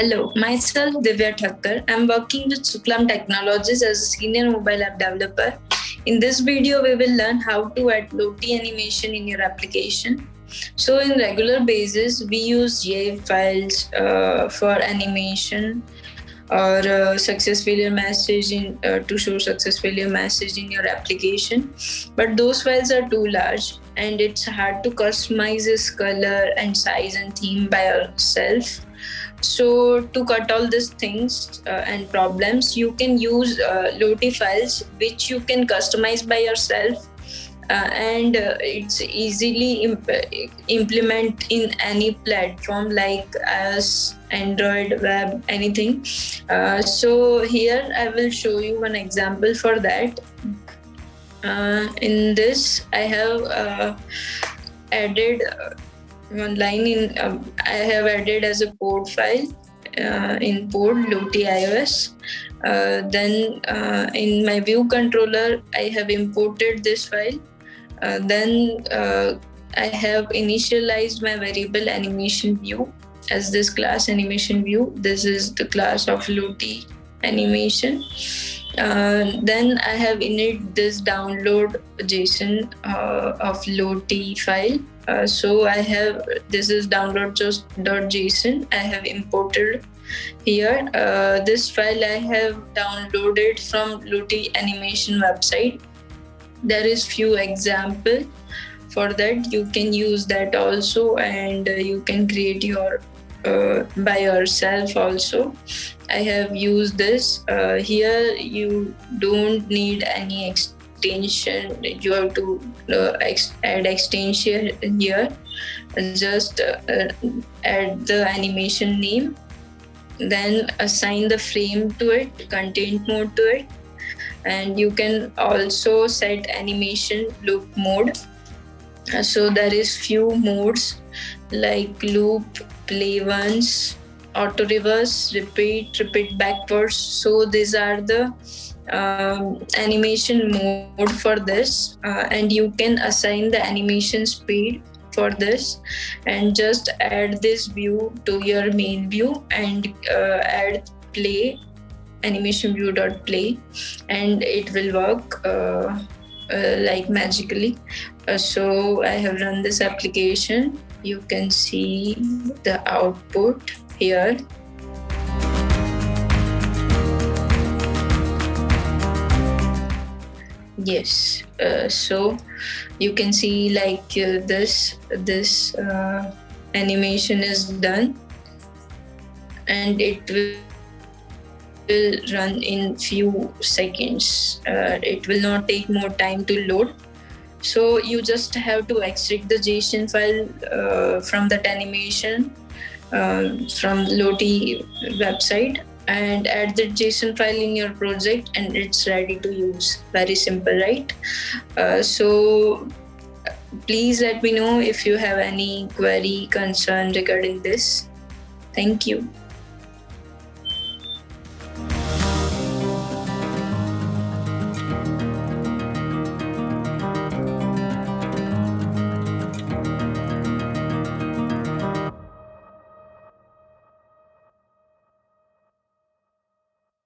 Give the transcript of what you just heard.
Hello, myself Divya Thakkar. I'm working with Sufalam Technologies as a senior mobile app developer. In this video, we will learn how to add Lottie animation in your application. So, in regular basis, we use GIF files for animation or success failure message to show success failure message in your application. But those files are too large and it's hard to customize its color and size and theme by yourself. So to cut all these things and problems, you can use LottieFiles, which you can customize by yourself, and it's easily implement in any platform like iOS, Android, web, anything. So here I will show you one example for that. In this, I have added one line in I have added as a code file in code Lottie iOS. Then in my view controller, I have imported this file. Then I have initialized my variable animation view as this class animation view. This is the class of Lottie animation. Then I have init this download JSON of Lottie file. So I have, this is download.json. I have imported here. This file I have downloaded from Lottie Animation website. There is few example for that. You can use that also, and you can create your by yourself also. I have used this. Here you don't need any extension. You have to add extension here. Just add the animation name, then assign the frame to it, content mode to it, and you can also set animation loop mode. So there is few modes like loop, play once, auto reverse, repeat backwards. So these are the animation mode for this, and you can assign the animation speed for this, and just add this view to your main view and add play animation view dot play, and it will work like magically. So I have run this application. You can see the output here. Yes, so you can see like this animation is done, and it will run in few seconds. It will not take more time to load. So you just have to extract the JSON file from that animation from Lottie website, and add the JSON file in your project, and it's ready to use. Very simple, right? So please let me know if you have any query, concern regarding this. Thank you.